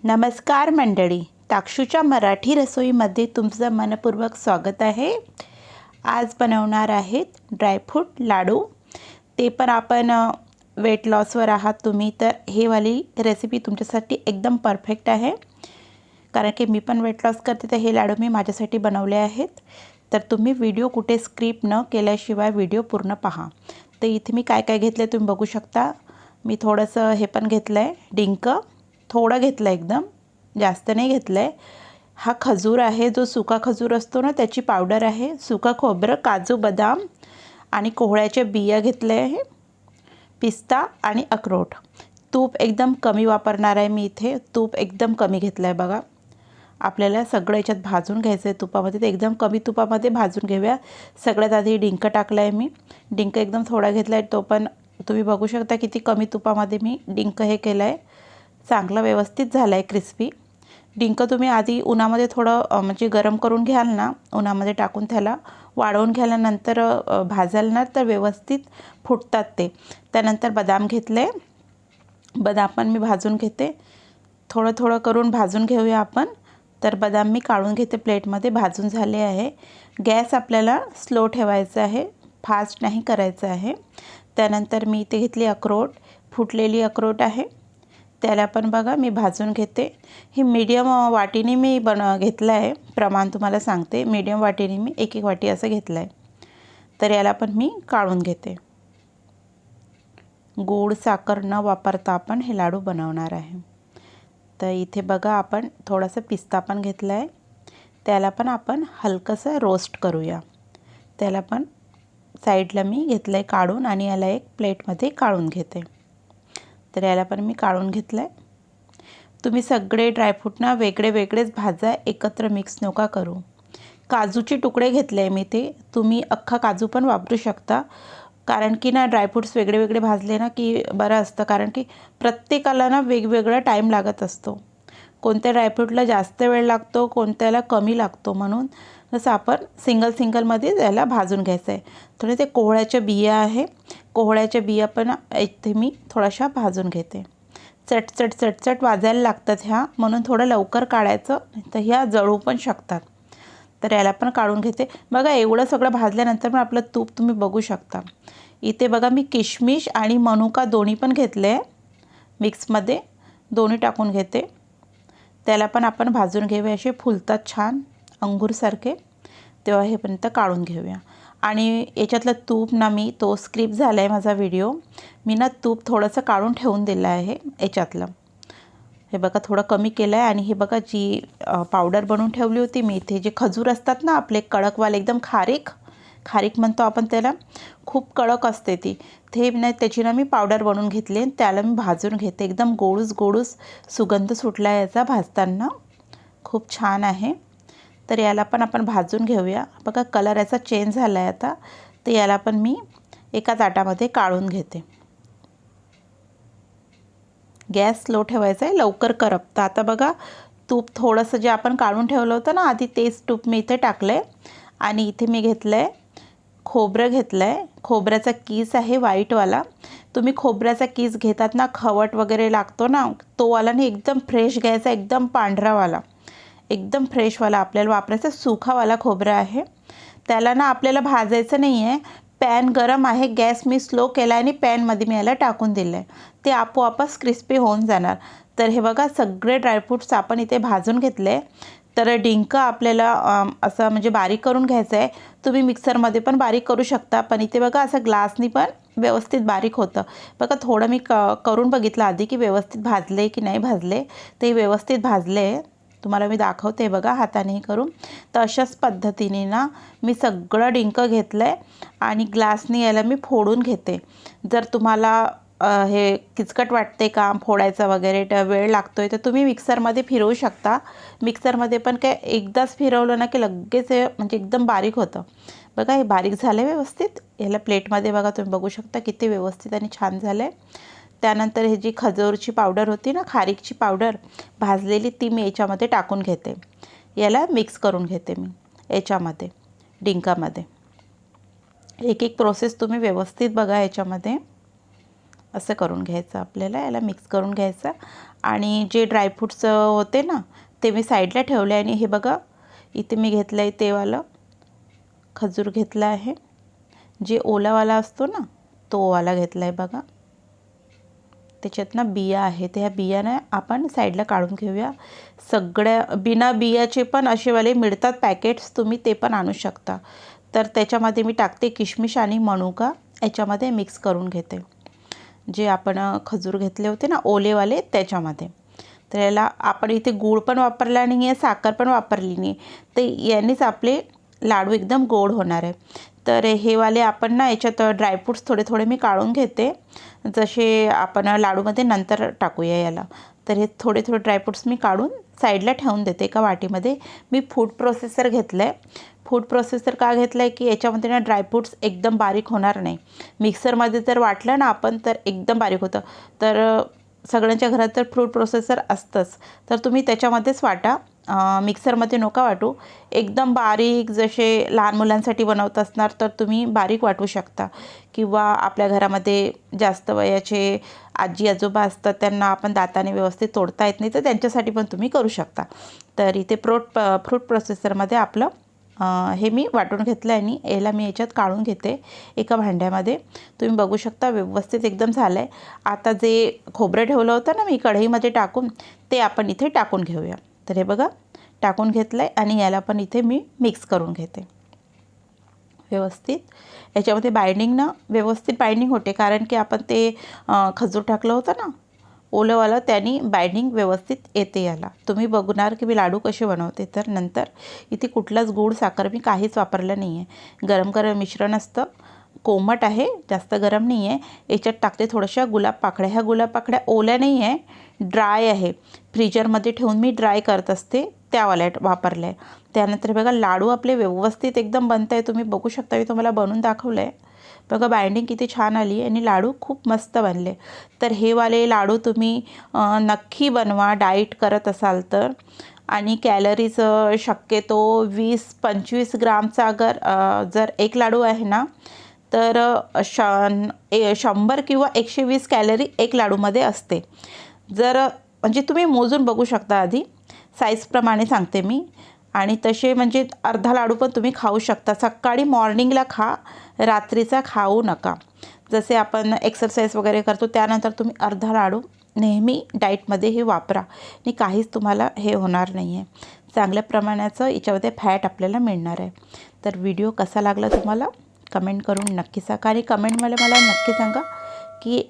नमस्कार मंडळी, ताक्षूच्या मराठी रसोईमध्ये तुमचं मनपूर्वक स्वागत आहे। आज बनवणार आहेत ड्रायफ्रूट लाडू। ते पण आपण वेट लॉसवर आहात तुम्ही तर हे वाली रेसिपी तुमच्यासाठी एकदम परफेक्ट आहे, कारण की मी पण वेट लॉस करते तर हे लाडू मी माझ्यासाठी बनवले आहेत। तर तुम्ही व्हिडिओ कुठे स्किप न केल्याशिवाय व्हिडिओ पूर्ण पहा। तर इथे मी काय काय घेतले तुम्ही बघू शकता। मी थोडंसं हे पण घेतलं आहे, डिंक थोडं घेतलं, एकदम जास्त नाही घेतलं आहे। हा खजूर आहे, जो सुका खजूर असतो ना त्याची पावडर आहे। सुका खोबरं, काजू, बदाम आणि कोहळ्याचे बिया घेतले आहे, पिस्ता आणि अक्रोड। तूप एकदम कमी वापरणार आहे मी इथे, तूप एकदम कमी घेतलं आहे बघा। आपल्याला सगळं याच्यात भाजून घ्यायचं आहे तुपामध्ये, तर एकदम कमी तुपामध्ये भाजून घेऊया। सगळ्यात आधी डिंक टाकला आहे मी, डिंक एकदम थोडा घेतला आहे, तो पण तुम्ही बघू शकता किती कमी तुपामध्ये मी डिंक हे केलं आहे। चांगला व्यवस्थित झाला आहे क्रिस्पी। डिंक तुम्ही आधी उन्हामध्ये थोडं म्हणजे गरम करून घ्याल ना, उन्हामध्ये टाकून त्याला वाळवून घ्याल्यानंतर भाजाल ना तर व्यवस्थित फुटतात ते। त्यानंतर बदाम घेतले, बदाम पण मी भाजून घेते, थोडं थोडं करून भाजून घेऊया आपण। तर बदाम मी काढून घेते प्लेटमध्ये, भाजून झाले आहे। गॅस आपल्याला स्लो ठेवायचा आहे, फास्ट नाही करायचं आहे। त्यानंतर मी इथे घेतली अक्रोड, फुटलेली अक्रोड आहे, त्याला पण बघा मी भाजून घेते। ही मीडियम वाटीने मी घेतलं आहे, प्रमाण तुम्हाला सांगते, मीडियम वाटीने मी एक वाटी असं घेतलं आहे। तर याला पण मी काढून घेते। गोड साखर न वापरता आपण हे लाडू बनवणार आहे। तर इथे बघा आपण थोडासा पिस्ता पण घेतला आहे, त्याला पण आपण हलकंसं रोस्ट करूया। त्याला पण साईडला मी घेतलं आहे काढून, आणि याला एक प्लेटमध्ये काढून घेते। तर याला पण मी काढून घेतलं आहे। तुम्ही सगळे ड्रायफ्रूट ना वेगळे वेगळेच भाजा, एकत्र मिक्स नका करू। काजूचे तुकडे घेतले आहे मी, ते तुम्ही अख्खा काजू पण वापरू शकता, कारण की ना ड्रायफ्रूट्स वेगळे वेगळे भाजले ना की बरं असतं, कारण की प्रत्येकाला ना वेगवेगळा टाईम लागत असतो। कोणत्या ड्रायफ्रूटला जास्त वेळ लागतो, कोणत्याला कमी लागतो, म्हणून जसं आपण सिंगलमध्ये याला भाजून घ्यायचं आहे। थोडे ते कोहळ्याच्या बिया आहे, कोहळ्याच्या बिया पण इथे मी थोड्याशा भाजून घेते। चटचट चटचट वाजायला लागतात ह्या, म्हणून थोडं लवकर काढायचं, तर ह्या जळू पण शकतात। तर याला पण काढून घेते। बघा एवढं सगळं भाजल्यानंतर पण आपलं तूप तुम्ही बघू शकता। इथे बघा मी किशमिश आणि मनुका दोन्ही पण घेतले आहे, मिक्समध्ये दोन्ही टाकून घेते। त्याला पण आपण भाजून घेऊया, असे फुलतात छान अंगूरसारखे, तेव्हा हे पर्यंत काढून घेऊया। आणि याच्यातलं तूप ना मी तो स्किप झाला आहे माझा व्हिडिओ, मी ना तूप थोडंसं काढून ठेवून दिलं आहे याच्यातलं। हे बघा थोडं कमी केलं आहे। आणि हे बघा जी पावडर बनवून ठेवली होती मी, इथे जे खजूर असतात ना आपले कडकवाले, एकदम खारीक खारीक म्हणतो आपण त्याला, खूप कडक असते ती, ते नाही त्याची ना मी पावडर बनवून घेतली आणि त्याला मी भाजून घेते। एकदम गोडूस सुगंध सुटला याचा भाजताना, खूप छान आहे। तर याला पण आपण भाजून घेऊया। बघा कलर याचा चेंज झाला आहे आता, तर याला पण मी एका ताटामध्ये काढून घेते। गॅस स्लो ठेवायचा आहे, लवकर करपतं। आता बघा तूप थोडंसं जे आपण काढून ठेवलं होतं ना आधी, तेच तूप मी इथे टाकलं आहे। आणि इथे मी घेतलं आहे खोबरं, घेतलं आहे खोबऱ्याचा कीस आहे व्हाईटवाला। तुम्ही खोबऱ्याचा कीस घेतात ना, खवट वगैरे लागतो ना, तो वाला नाही, एकदम फ्रेश घ्यायचा, एकदम पांढरावाला, एकदम फ्रेशवाला आपल्याला वापरायचा। सुखावाला खोबरं आहे, त्याला ना आपल्याला भाजायचं नाही आहे। पॅन गरम आहे, गॅस मी स्लो केला आहे आणि पॅनमध्ये मी याला टाकून दिलं आहे, ते आपोआपच क्रिस्पी होऊन जाणार। तर हे बघा सगळे ड्रायफ्रूट्स आपण इथे भाजून घेतले। तर डिंक आपल्याला असं म्हणजे बारीक करून घ्यायचं आहे, तुम्ही मिक्सरमध्ये पण बारीक करू शकता, पण इथे बघा असं ग्लासनी पण व्यवस्थित बारीक होतं। बघा थोडं मी करून बघितलं आधी की व्यवस्थित भाजले की नाही भाजले, ते व्यवस्थित भाजले, तुम्हाला मी दाखवते बघा हाताने करून। तर अशाच पद्धतीने ना मी सगळं डिंक घेतलं आहे आणि ग्लासने याला मी फोडून घेते। जर तुम्हाला हे किचकट वाटते काम फोडायचं वगैरे, वेळ लागतोय, तर तुम्ही मिक्सरमध्ये फिरवू शकता। मिक्सरमध्ये पण काय एकदाच फिरवलं ना की लगेच हे म्हणजे एकदम बारीक होतं। बघा हे बारीक झालं व्यवस्थित। याला प्लेटमध्ये बघा तुम्ही बघू शकता किती व्यवस्थित आणि छान झालं आहे। त्यानंतर हे जी खजूरची पावडर होती ना, खारीकची पावडर भाजलेली, ती मी याच्यामध्ये टाकून घेते। याला मिक्स करून घेते मी याच्यामध्ये, डिंकामध्ये। एक एक प्रोसेस तुम्ही व्यवस्थित बघा याच्यामध्ये, असं करून घ्यायचं आपल्याला, याला मिक्स करून घ्यायचं। आणि जे ड्रायफ्रूट्स होते ना ते मी साईडला ठेवले. आणि हे बघा इथे मी घेतलं आहे तेवालं खजूर घेतला आहे, जे ओलावाला असतो ना तो वाला घेतला आहे बघा. त्याच्यात ना बिया आहे, त्या बियानं आपण साईडला काढून घेऊया. सगळ्या बिना बियाचे पण असेवाले मिळतात पॅकेट्स, तुम्ही ते पण आणू शकता. तर त्याच्यामध्ये मी टाकते किशमिश आणि मनुका, याच्यामध्ये मिक्स करून घेते. जे आपण खजूर घेतले होते ना ओलेवाले त्याच्यामध्ये. तर याला आपण इथे गूळ पण वापरला नाही आहे, साखर पण वापरली नाही, तर यानेच आपले लाडू एकदम गोड होणार आहे. तर हे वाले आपण ना याच्यात ड्रायफ्रूट्स थोडे थोडे मी काढून घेते, जसे आपण लाडूमध्ये नंतर टाकूया याला. तर हे थोडे थोडे ड्रायफ्रूट्स मी काढून साईडला ठेवून देते एका वाटीमध्ये. मी फूड प्रोसेसर घेतलं आहे. फूड प्रोसेसर का घेतलं आहे की याच्यामध्ये ना ड्रायफ्रूट्स एकदम बारीक होणार नाही. मिक्सरमध्ये जर वाटलं ना आपण तर एकदम बारीक होतं. तर सगळ्यांच्या घरात तर फूड प्रोसेसर असतंच, तर तुम्ही त्याच्यामध्येच वाटा, मिक्सरमध्ये नका वाटू. एकदम बारीक जसे लहान मुलांसाठी बनवत असणार तर तुम्ही बारीक वाटू शकता, किंवा आपल्या घरामध्ये जास्त वयाचे आजी आजोबा असतात त्यांना आपण दाताने व्यवस्थित तोडता येत नाही, तर त्यांच्यासाठी पण तुम्ही करू शकता. तर इथे फ्रूट प्रोसेसरमध्ये आपलं हे मी वाटून घेतलं आहे आणि याला मी याच्यात काढून घेते एका भांड्यामध्ये. तुम्ही बघू शकता व्यवस्थित एकदम झालं आहे. आता जे खोबरं ठेवलं होतं ना मी कढईमध्ये टाकून, ते आपण इथे टाकून घेऊया. तर हे बघा टाकून घेतलं आहे आणि याला पण इथे मी मिक्स करून घेते व्यवस्थित. याच्यामध्ये बाइंडिंग ना व्यवस्थित बाइंडिंग होते, कारण की आपण ते खजूर टाकलं होतं ना ओलंवालं, त्याने बाइंडिंग व्यवस्थित येते याला. तुम्ही बघणार की मी लाडू कसे बनवते. तर नंतर इथे कुठलाच गूळ साखर मी काहीच वापरलं नाही आहे. गरम गरम मिश्रण असतं, कोमट आहे, जास्त गरम नाही आहे. याच्यात टाकते थोड्याशा गुलाब पाकळ्या. ह्या गुलाब पाकळ्या ओल्या नाही आहे, ड्राय आहे. फ्रीजरमध्ये ठेवून मी ड्राय करत असते, त्यावाल्या वापरल्या आहे. त्यानंतर बघा लाडू आपले व्यवस्थित एकदम बनत आहे. तुम्ही बघू शकता, मी तुम्हाला बनवून दाखवलं आहे. बघा बाइंडिंग किती छान आली आहे आणि लाडू खूप मस्त बनले. तर हे वाले लाडू तुम्ही नक्की बनवा डाईट करत असाल तर. आणि कॅलरीज शक्यतो 20-25 ग्रामचा जर एक लाडू आहे ना, तर 100 किंवा 120 कॅलरी एक लाडूमध्ये असते. जर म्हणजे तुम्ही मोजून बघू शकता, आधी साईजप्रमाणे सांगते मी. आणि तसे म्हणजे अर्धा लाडू पण तुम्ही खाऊ शकता. सकाळी मॉर्निंगला खा, रात्रीचा खाऊ नका. जसे आपण एक्सरसाइज वगैरे करतो त्यानंतर तुम्ही अर्धा लाडू नेहमी डाईटमध्ये हे वापरा आणि काहीच तुम्हाला हे होणार नाही आहे. चांगल्या प्रमाणाचं याच्यामध्ये फॅट आपल्याला मिळणार आहे. तर व्हिडिओ कसा लागला तुम्हाला कमेंट करून नक्की सांगा, आणि कमेंटमध्ये मला नक्की सांगा की